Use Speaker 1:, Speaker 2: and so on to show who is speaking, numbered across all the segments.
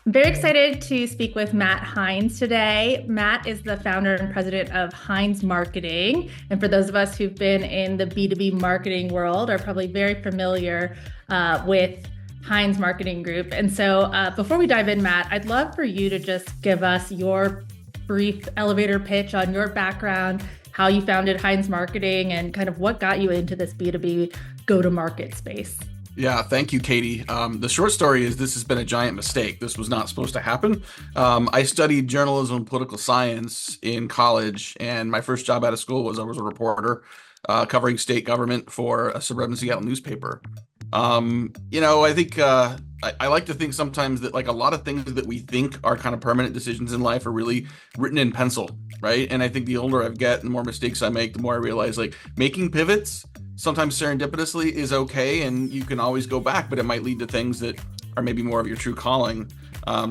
Speaker 1: I'm very excited to speak with Matt Heinz today. Matt is the founder and president of Heinz Marketing. And for those of us who've been in the B2B marketing world are probably very familiar with Heinz Marketing Group. And so before we dive in, Matt, I'd love for you to just give us your brief elevator pitch on your background, how you founded Heinz Marketing, and kind of what got you into this B2B go-to-market space.
Speaker 2: Yeah, thank you, Katie. The short story is this has been a giant mistake. This was not supposed to happen. I studied journalism and political science in college, and my first job out of school was I was a reporter covering state government for a suburban Seattle newspaper. I think I like to think sometimes that like a lot of things that we think are kind of permanent decisions in life are really written in pencil, right? And I think the older I get, the more mistakes I make, the more I realize like making pivots sometimes serendipitously is okay, and you can always go back, but it might lead to things that are maybe more of your true calling.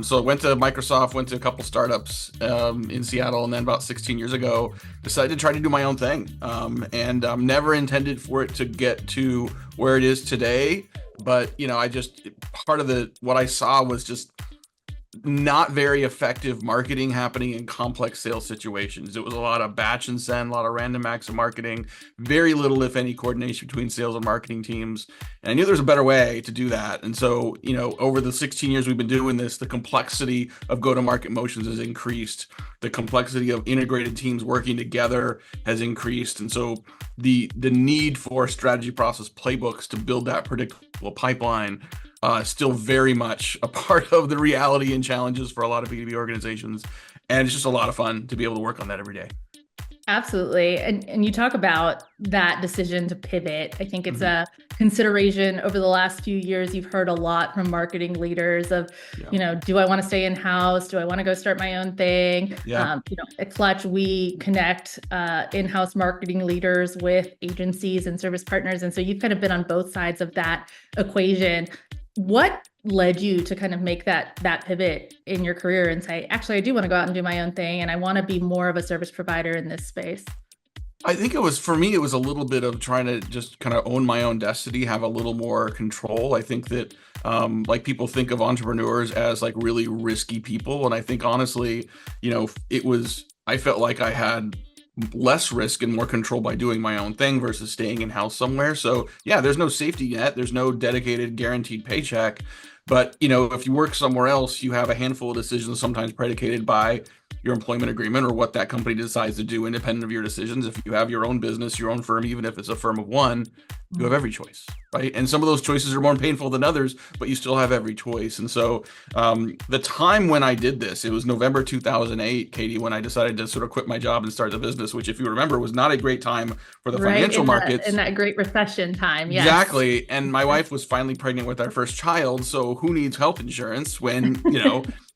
Speaker 2: So I went to Microsoft, went to a couple startups in Seattle, and then about 16 years ago, decided to try to do my own thing. And never intended for it to get to where it is today. But, part of what I saw was just not very effective marketing happening in complex sales situations. It was a lot of batch and send, a lot of random acts of marketing, very little, if any, coordination between sales and marketing teams. And I knew there was a better way to do that. And so, over the 16 years we've been doing this, the complexity of go-to-market motions has increased. The complexity of integrated teams working together has increased. And so the need for strategy process playbooks to build that predictable pipeline still very much a part of the reality and challenges for a lot of B2B organizations. And it's just a lot of fun to be able to work on that every day.
Speaker 1: Absolutely. And you talk about that decision to pivot. I think it's a consideration over the last few years. You've heard a lot from marketing leaders of, do I want to stay in-house? Do I want to go start my own thing?
Speaker 2: Yeah.
Speaker 1: At Clutch, we connect in-house marketing leaders with agencies and service partners. And so you've kind of been on both sides of that equation. What led you to kind of make that pivot in your career and say, actually, I do want to go out and do my own thing, and I want to be more of a service provider in this space?
Speaker 2: I think for me, it was a little bit of trying to just kind of own my own destiny, have a little more control. I think that like people think of entrepreneurs as like really risky people. And I think honestly, I felt like I had less risk and more control by doing my own thing versus staying in-house somewhere. So yeah, there's no safety net. There's no dedicated guaranteed paycheck. But, if you work somewhere else, you have a handful of decisions sometimes predicated by your employment agreement or what that company decides to do independent of your decisions. If you have your own business, your own firm, even if it's a firm of one, you have every choice, right? And some of those choices are more painful than others, but you still have every choice. And so the time when I did this, it was November 2008, Katie, when I decided to sort of quit my job and start the business, which if you remember was not a great time for the financial markets.
Speaker 1: In that great recession time, yes.
Speaker 2: Exactly. And my wife was finally pregnant with our first child. So who needs health insurance when,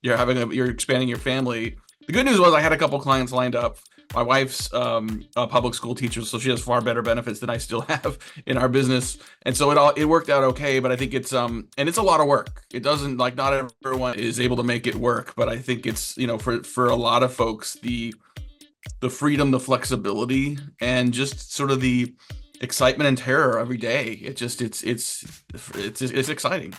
Speaker 2: you're expanding your family? The good news was I had a couple clients lined up. My wife's a public school teacher, so she has far better benefits than I still have in our business. And so it worked out okay, but I think it's and it's a lot of work. It doesn't not everyone is able to make it work, but I think it's, for a lot of folks, the freedom, the flexibility, and just sort of the excitement and terror every day. It's exciting.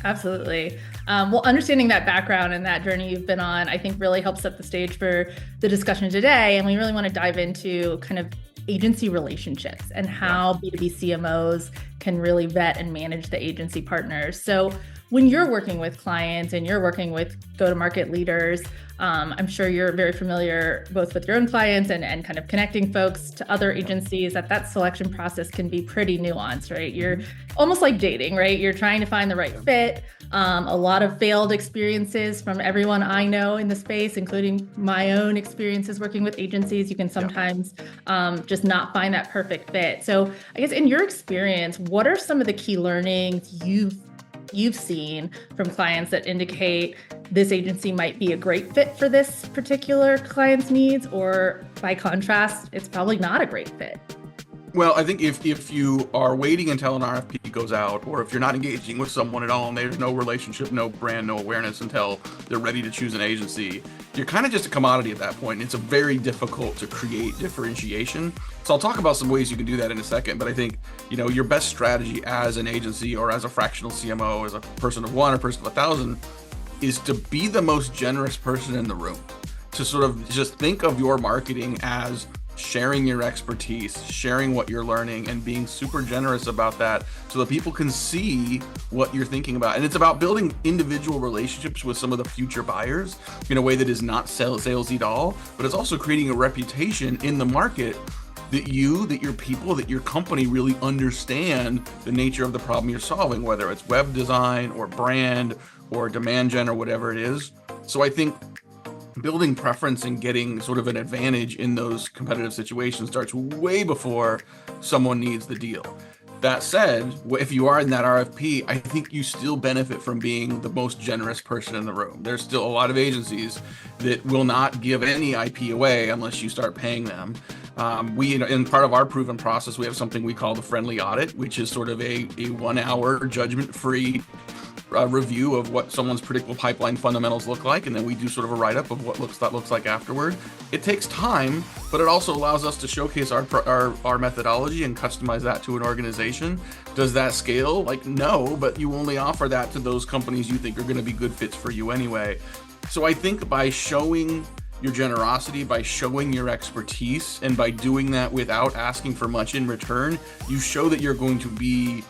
Speaker 1: Absolutely. Well, understanding that background and that journey you've been on, I think really helps set the stage for the discussion today. And we really want to dive into kind of agency relationships and how B2B CMOs can really vet and manage the agency partners. So when you're working with clients and you're working with go-to-market leaders, I'm sure you're very familiar both with your own clients and kind of connecting folks to other agencies. That selection process can be pretty nuanced, right? You're almost like dating, right? You're trying to find the right fit. A lot of failed experiences from everyone I know in the space, including my own experiences working with agencies. You can sometimes just not find that perfect fit. So I guess in your experience, what are some of the key learnings you've seen from clients that indicate this agency might be a great fit for this particular client's needs, or by contrast, it's probably not a great fit?
Speaker 2: Well, I think if you are waiting until an RFP goes out, or if you're not engaging with someone at all and there's no relationship, no brand, no awareness until they're ready to choose an agency, you're kind of just a commodity at that point. It's a very difficult to create differentiation. So I'll talk about some ways you can do that in a second. But I think, your best strategy as an agency or as a fractional CMO, as a person of one or person of 1,000, is to be the most generous person in the room, to sort of just think of your marketing as sharing your expertise, sharing what you're learning, and being super generous about that so that people can see what you're thinking about. And it's about building individual relationships with some of the future buyers in a way that is not salesy at all, but it's also creating a reputation in the market that your people, that your company really understand the nature of the problem you're solving, whether it's web design or brand or demand gen or whatever it is. So I think building preference and getting sort of an advantage in those competitive situations starts way before someone needs the deal. That said, if you are in that RFP, I think you still benefit from being the most generous person in the room. There's still a lot of agencies that will not give any IP away unless you start paying them. In part of our proven process, we have something we call the friendly audit, which is sort of a 1 hour judgment-free review of what someone's predictable pipeline fundamentals look like, and then we do sort of a write-up of what that looks like afterward. It takes time, but it also allows us to showcase our methodology and customize that to an organization. Does that scale? Like, no, but you only offer that to those companies you think are going to be good fits for you anyway. So I think by showing your generosity, by showing your expertise, and by doing that without asking for much in return, you show that you're going to be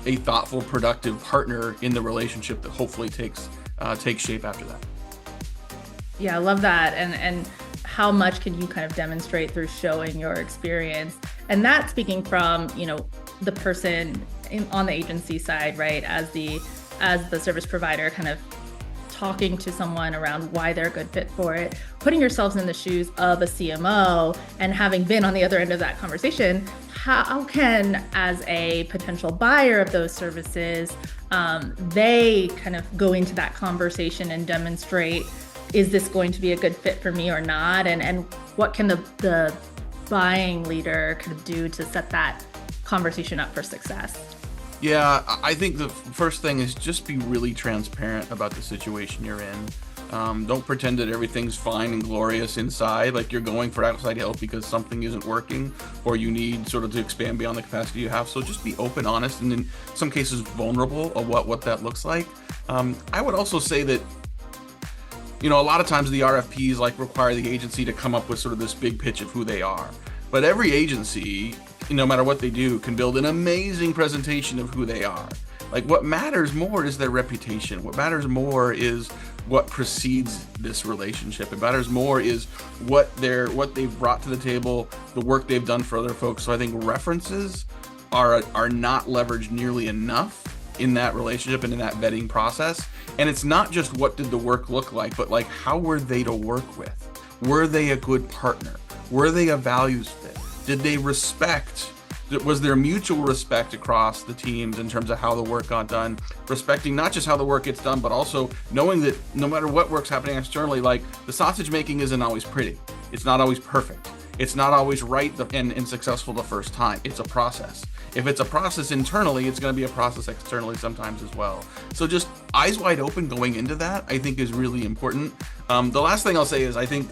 Speaker 2: a thoughtful, productive partner in the relationship that hopefully takes shape after that.
Speaker 1: Yeah, I love that. And how much can you kind of demonstrate through showing your experience? And that speaking from, the person on the agency side, right? As the service provider, kind of talking to someone around why they're a good fit for it, putting yourselves in the shoes of a CMO and having been on the other end of that conversation, how can, as a potential buyer of those services, they kind of go into that conversation and demonstrate, is this going to be a good fit for me or not? And what can the buying leader kind of do to set that conversation up for success?
Speaker 2: Yeah, I think the first thing is just be really transparent about the situation you're in. Don't pretend that everything's fine and glorious inside, like you're going for outside help because something isn't working or you need sort of to expand beyond the capacity you have. So just be open, honest, and in some cases vulnerable of what that looks like. I would also say that, a lot of times the RFPs require the agency to come up with sort of this big pitch of who they are. But every agency, no matter what they do, can build an amazing presentation of who they are. Like, what matters more is their reputation. What matters more is what precedes this relationship. It matters more is what they've brought to the table, the work they've done for other folks. So I think references are not leveraged nearly enough in that relationship and in that vetting process. And it's not just what did the work look like, but how were they to work with? Were they a good partner? Were they a values fit? Did they respect? Was there mutual respect across the teams in terms of how the work got done? Respecting not just how the work gets done, but also knowing that no matter what work's happening externally, the sausage making isn't always pretty. It's not always perfect. It's not always right and successful the first time. It's a process. If it's a process internally, it's going to be a process externally sometimes as well. So just eyes wide open going into that, I think, is really important. The last thing I'll say is I think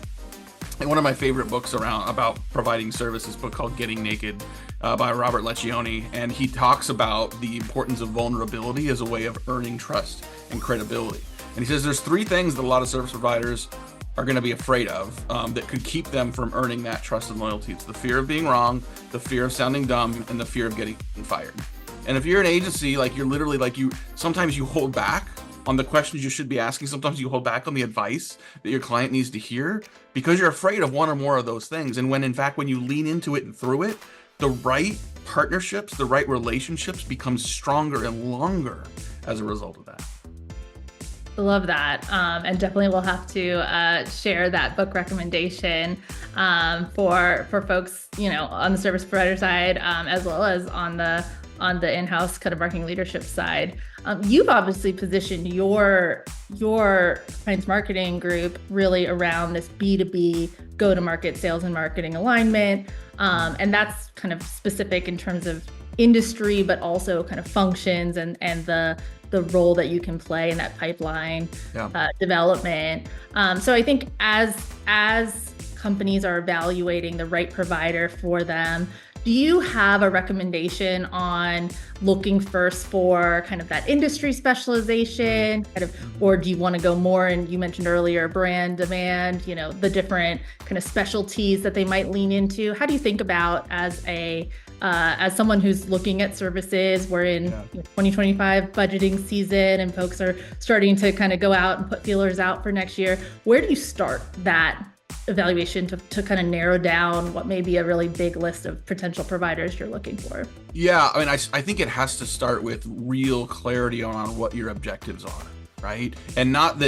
Speaker 2: one of my favorite books about providing service is a book called Getting Naked by Robert Leccioni, and he talks about the importance of vulnerability as a way of earning trust and credibility. And he says there's 3 things that a lot of service providers are going to be afraid of that could keep them from earning that trust and loyalty. It's the fear of being wrong, the fear of sounding dumb, and the fear of getting fired. And if you're an agency, you're literally sometimes you hold back on the questions you should be asking. Sometimes you hold back on the advice that your client needs to hear because you're afraid of one or more of those things. And when you lean into it and through it, the right partnerships, the right relationships become stronger and longer as a result of that.
Speaker 1: I love that. And definitely we'll have to share that book recommendation for folks, on the service provider side, as well as on the in-house kind of marketing leadership side. You've obviously positioned your Heinz Marketing group really around this B2B go-to-market sales and marketing alignment. And that's kind of specific in terms of industry, but also kind of functions and the role that you can play in that pipeline development. So I think as companies are evaluating the right provider for them, Do you have a recommendation on looking first for kind of that industry specialization, kind of, or do you want to go more? And you mentioned earlier brand demand, the different kind of specialties that they might lean into. How do you think about as someone who's looking at services? We're in 2025 budgeting season, and folks are starting to kind of go out and put feelers out for next year. Where do you start that evaluation to kind of narrow down what may be a really big list of potential providers you're looking for?
Speaker 2: Yeah, I mean, I think it has to start with real clarity on what your objectives are, right? And not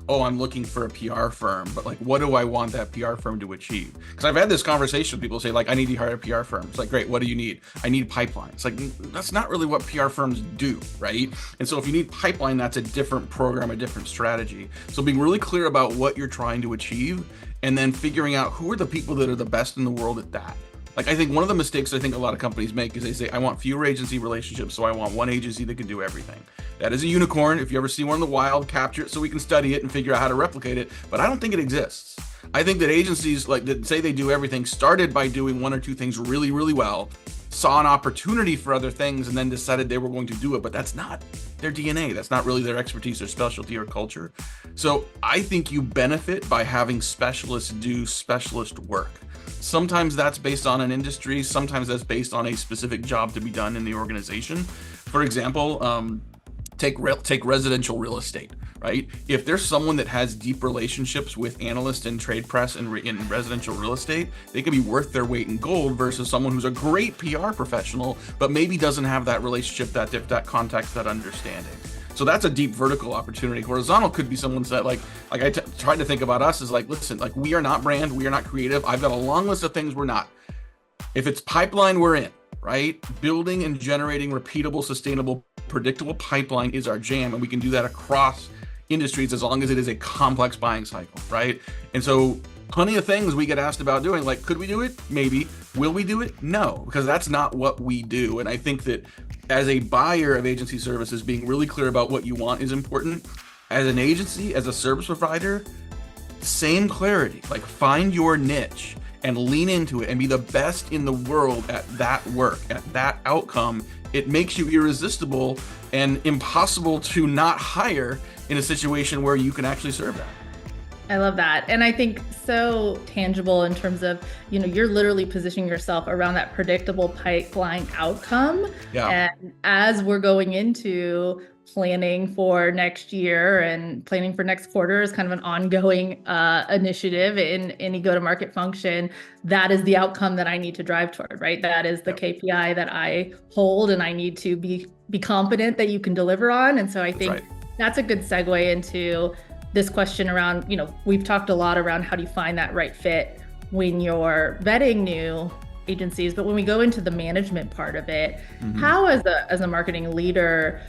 Speaker 2: oh, I'm looking for a PR firm, but like, what do I want that PR firm to achieve? Because I've had this conversation with people say, like, I need to hire a PR firm. It's like, great, what do you need? I need pipeline. It's like, that's not really what PR firms do, right? And so if you need pipeline, that's a different program, a different strategy. So being really clear about what you're trying to achieve, and then figuring out who are the people that are the best in the world at that. Like, I think one of the mistakes I think a lot of companies make is they say, I want fewer agency relationships, so I want one agency that can do everything. That is a unicorn. If you ever see one in the wild, capture it so we can study it and figure out how to replicate it. But I don't think it exists. I think that agencies that say they do everything started by doing one or two things really, really well, saw an opportunity for other things, and then decided they were going to do it. But that's not their DNA. That's not really their expertise, their specialty, or culture. So I think you benefit by having specialists do specialist work. Sometimes that's based on an industry. Sometimes that's based on a specific job to be done in the organization. For example, take residential real estate, right? If there's someone that has deep relationships with analysts and trade press in residential real estate, they can be worth their weight in gold versus someone who's a great PR professional, but maybe doesn't have that relationship, that context, that understanding. So that's a deep vertical opportunity. Horizontal could be someone that like I tried to think about us as like, listen, like, we are not brand, we are not creative. I've got a long list of things we're not. If it's pipeline, we're in, right? Building and generating repeatable, sustainable, predictable pipeline is our jam, and we can do that across industries as long as it is a complex buying cycle, right? And so plenty of things we get asked about doing, like, could we do it? Maybe. Will we do it? No, because that's not what we do. And I think that as a buyer of agency services, being really clear about what you want is important. As an agency, as a service provider, same clarity. Like, find your niche and lean into it and be the best in the world at that work, at that outcome. It makes you irresistible and impossible to not hire in a situation where you can actually serve that.
Speaker 1: I love that. And I think so tangible in terms of, you're literally positioning yourself around that predictable pipeline outcome.
Speaker 2: Yeah.
Speaker 1: And as we're going into planning for next year and planning for next quarter is kind of an ongoing initiative in any go-to-market function, that is the outcome that I need to drive toward, right? That is the KPI that I hold, and I need to be confident that you can deliver on. And so I think that's a good segue into this question around, we've talked a lot around how do you find that right fit when you're vetting new agencies, but when we go into the management part of it, how as a marketing leader,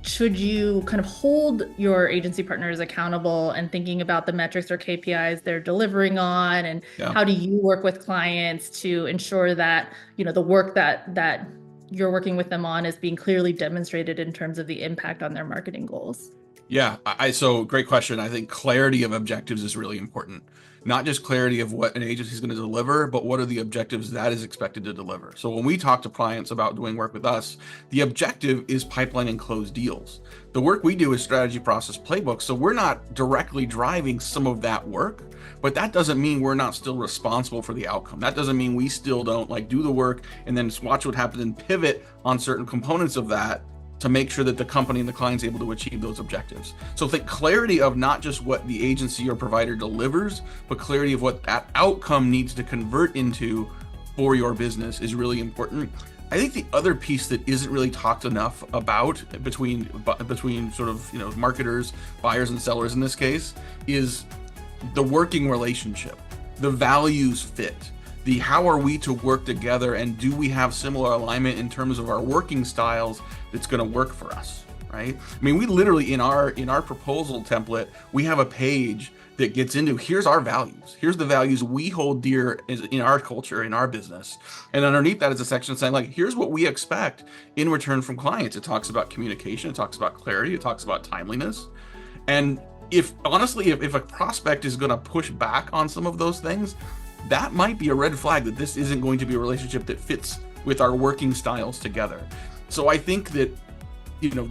Speaker 1: should you kind of hold your agency partners accountable and thinking about the metrics or KPIs they're delivering on, and how do you work with clients to ensure that, the work that you're working with them on is being clearly demonstrated in terms of the impact on their marketing goals?
Speaker 2: Yeah, so great question. I think clarity of objectives is really important. Not just clarity of what an agency is going to deliver, but what are the objectives that is expected to deliver. So when we talk to clients about doing work with us, the objective is pipeline and close deals. The work we do is strategy, process, playbook. So we're not directly driving some of that work, but that doesn't mean we're not still responsible for the outcome. That doesn't mean we still don't do the work and then watch what happens and pivot on certain components of that to make sure that the company and the client's able to achieve those objectives. So think clarity of not just what the agency or provider delivers, but clarity of what that outcome needs to convert into for your business is really important. I think the other piece that isn't really talked enough about between sort of, marketers, buyers, and sellers in this case is the working relationship, the values fit. The how are we to work together, and do we have similar alignment in terms of our working styles that's going to work for us, right? I mean, we literally in our proposal template, we have a page that gets into here's our values. Here's the values we hold dear in our culture, in our business. And underneath that is a section saying here's what we expect in return from clients. It talks about communication, it talks about clarity, it talks about timeliness. And if a prospect is going to push back on some of those things, that might be a red flag that this isn't going to be a relationship that fits with our working styles together. So I think that,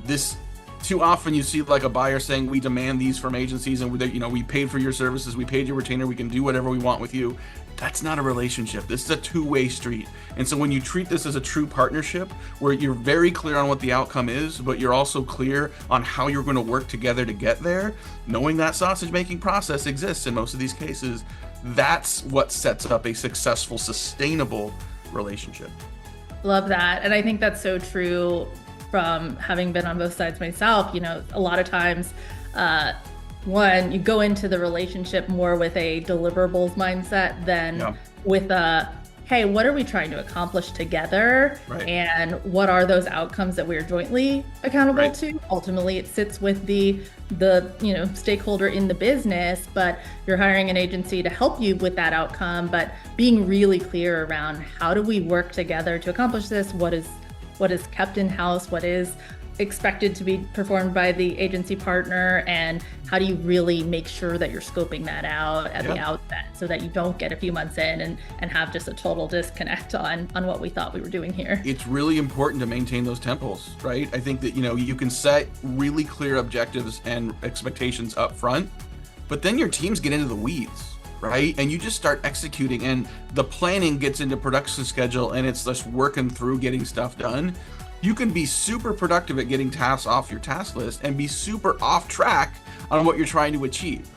Speaker 2: this too often you see like a buyer saying, we demand these from agencies, and we paid for your services, we paid your retainer, we can do whatever we want with you. That's not a relationship. This is a two-way street. And so when you treat this as a true partnership where you're very clear on what the outcome is, but you're also clear on how you're going to work together to get there, knowing that sausage making process exists in most of these cases, that's what sets up a successful, sustainable relationship.
Speaker 1: Love that. And I think that's so true from having been on both sides myself. A lot of times, one, you go into the relationship more with a deliverables mindset than with a, hey, what are we trying to accomplish together?
Speaker 2: Right.
Speaker 1: And what are those outcomes that we're jointly accountable to? Ultimately, it sits with the stakeholder in the business, but you're hiring an agency to help you with that outcome, but being really clear around how do we work together to accomplish this? What is kept in-house? What is expected to be performed by the agency partner, and how do you really make sure that you're scoping that out at the outset so that you don't get a few months in and have just a total disconnect on what we thought we were doing here.
Speaker 2: It's really important to maintain those tempos, right? I think that, you can set really clear objectives and expectations up front, but then your teams get into the weeds, right? And you just start executing, and the planning gets into production schedule, and it's just working through getting stuff done. You can be super productive at getting tasks off your task list and be super off track on what you're trying to achieve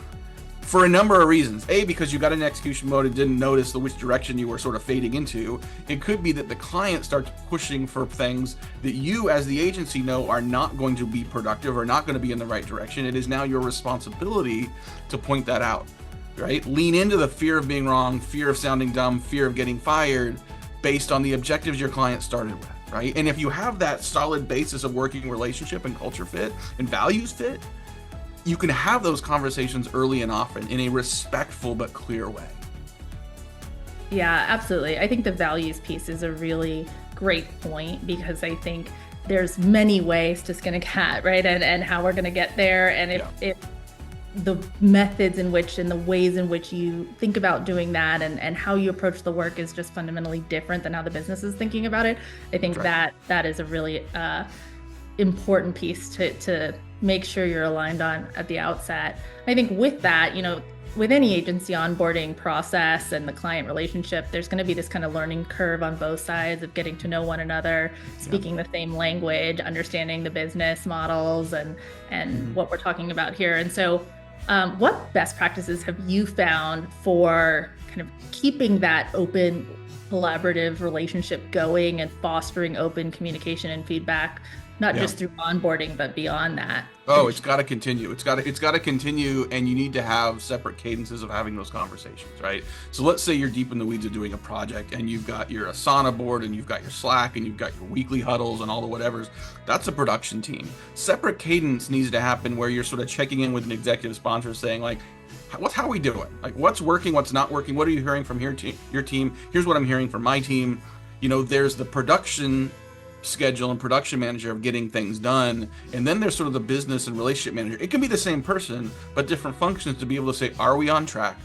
Speaker 2: for a number of reasons. A, because you got in execution mode and didn't notice which direction you were sort of fading into. It could be that the client starts pushing for things that you as the agency know are not going to be productive or not going to be in the right direction. It is now your responsibility to point that out, right? Lean into the fear of being wrong, fear of sounding dumb, fear of getting fired based on the objectives your client started with. Right? And if you have that solid basis of working relationship and culture fit and values fit, you can have those conversations early and often in a respectful but clear way.
Speaker 1: Yeah, absolutely. I think the values piece is a really great point, because I think there's many ways to skin a cat, right? And how we're going to get there. And if the methods in which and the ways in which you think about doing that and how you approach the work is just fundamentally different than how the business is thinking about it, I think that is a really important piece to make sure you're aligned on at the outset. I think with that, with any agency onboarding process and the client relationship, there's going to be this kind of learning curve on both sides of getting to know one another, speaking the same language, understanding the business models and what we're talking about here. And so what best practices have you found for kind of keeping that open, collaborative relationship going and fostering open communication and feedback, not just through onboarding, but beyond that?
Speaker 2: Oh, it's got to continue. It's got to continue, and you need to have separate cadences of having those conversations, right? So let's say you're deep in the weeds of doing a project, and you've got your Asana board, and you've got your Slack, and you've got your weekly huddles, and all the whatevers. That's a production team. Separate cadence needs to happen where you're sort of checking in with an executive sponsor, saying like, how are we doing? Like, what's working, what's not working? What are you hearing from your team? Here's what I'm hearing from my team. There's the production schedule and production manager of getting things done, and then there's sort of the business and relationship manager. It can be the same person but different functions to be able to say, are we on track?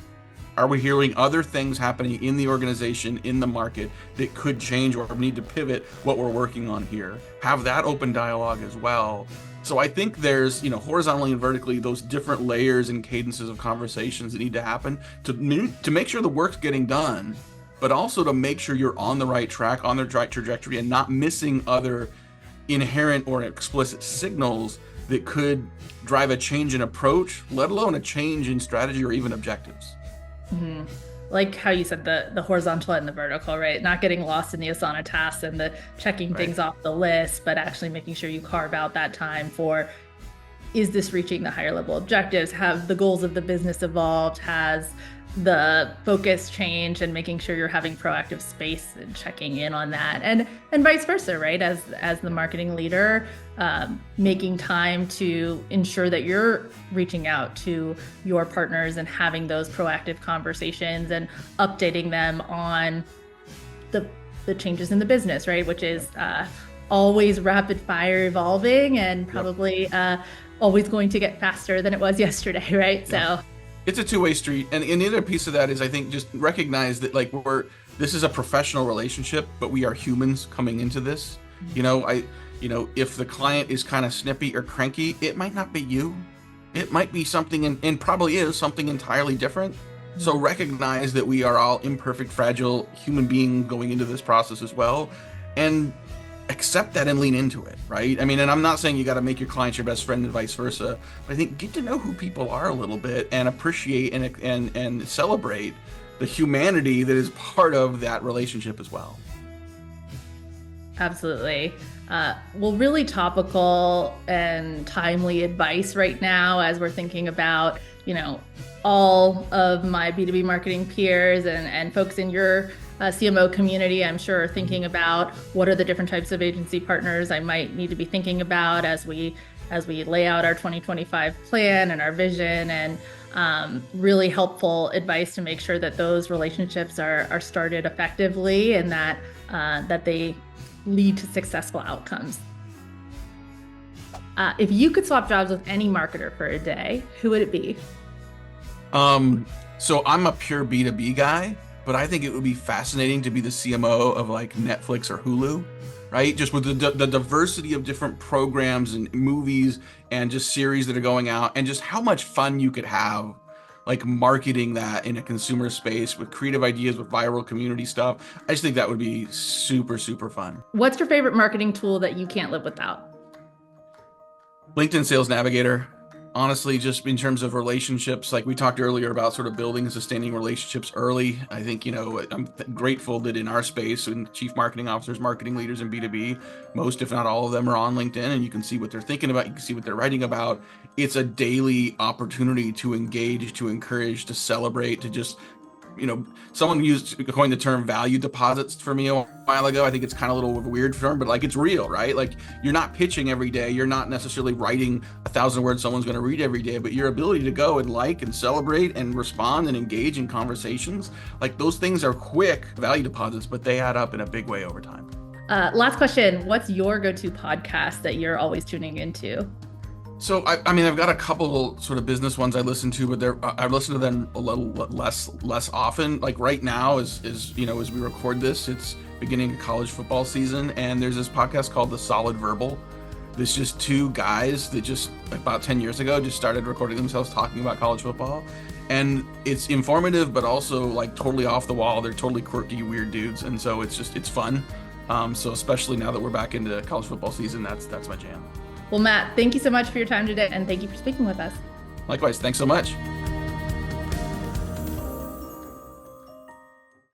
Speaker 2: Are we hearing other things happening in the organization, in the market, that could change or need to pivot what we're working on here? Have that open dialogue as well. So I think there's, horizontally and vertically, those different layers and cadences of conversations that need to happen to make sure the work's getting done, but also to make sure you're on the right track, on the right trajectory, and not missing other inherent or explicit signals that could drive a change in approach, let alone a change in strategy or even objectives.
Speaker 1: Mm-hmm. Like how you said the horizontal and the vertical, right? Not getting lost in the Asana tasks and the checking things off the list, but actually making sure you carve out that time for, is this reaching the higher level objectives? Have the goals of the business evolved? Has the focus change? And making sure you're having proactive space and checking in on that, and vice versa, right? As the marketing leader, making time to ensure that you're reaching out to your partners and having those proactive conversations and updating them on the changes in the business, right? Which is always rapid fire evolving and probably always going to get faster than it was yesterday, right? So
Speaker 2: It's a two-way street. And the other piece of that is I think just recognize that like this is a professional relationship, but we are humans coming into this. If the client is kind of snippy or cranky, it might not be you. It might be something and probably is something entirely different. So recognize that we are all imperfect, fragile human beings going into this process as well. And accept that and lean into it, right? I mean, and I'm not saying you got to make your clients your best friend and vice versa, but I think get to know who people are a little bit and appreciate and celebrate the humanity that is part of that relationship as well.
Speaker 1: Absolutely. Well, really topical and timely advice right now as we're thinking about, all of my B2B marketing peers and folks in your CMO community, I'm sure, are thinking about what are the different types of agency partners I might need to be thinking about as we lay out our 2025 plan and our vision, and really helpful advice to make sure that those relationships are started effectively and that they lead to successful outcomes. If you could swap jobs with any marketer for a day, who would it be?
Speaker 2: So I'm a pure B2B guy, but I think it would be fascinating to be the CMO of like Netflix or Hulu, right? Just with the diversity of different programs and movies and just series that are going out, and just how much fun you could have like marketing that in a consumer space with creative ideas, with viral community stuff. I just think that would be super, super fun.
Speaker 1: What's your favorite marketing tool that you can't live without?
Speaker 2: LinkedIn Sales Navigator. Honestly, just in terms of relationships, like we talked earlier about sort of building and sustaining relationships early. I think, I'm grateful that in our space and chief marketing officers, marketing leaders in B2B, most, if not all of them, are on LinkedIn, and you can see what they're thinking about. You can see what they're writing about. It's a daily opportunity to engage, to encourage, to celebrate, to just, someone coined the term value deposits for me a while ago. I think it's kind of a little of a weird term, but like it's real, right? Like you're not pitching every day. You're not necessarily writing 1,000 words someone's going to read every day, but your ability to go and like and celebrate and respond and engage in conversations, like those things are quick value deposits, but they add up in a big way over time.
Speaker 1: Last question. What's your go-to podcast that you're always tuning into?
Speaker 2: So I've got a couple sort of business ones I listen to, but I listen to them a little less often. Like right now, as we record this, it's beginning of college football season, and there's this podcast called The Solid Verbal. There's just two guys that just about 10 years ago just started recording themselves talking about college football, and it's informative, but also like totally off the wall. They're totally quirky, weird dudes, and so it's fun. So especially now that we're back into college football season, that's my jam.
Speaker 1: Well, Matt, thank you so much for your time today, and thank you for speaking with us.
Speaker 2: Likewise, thanks so much.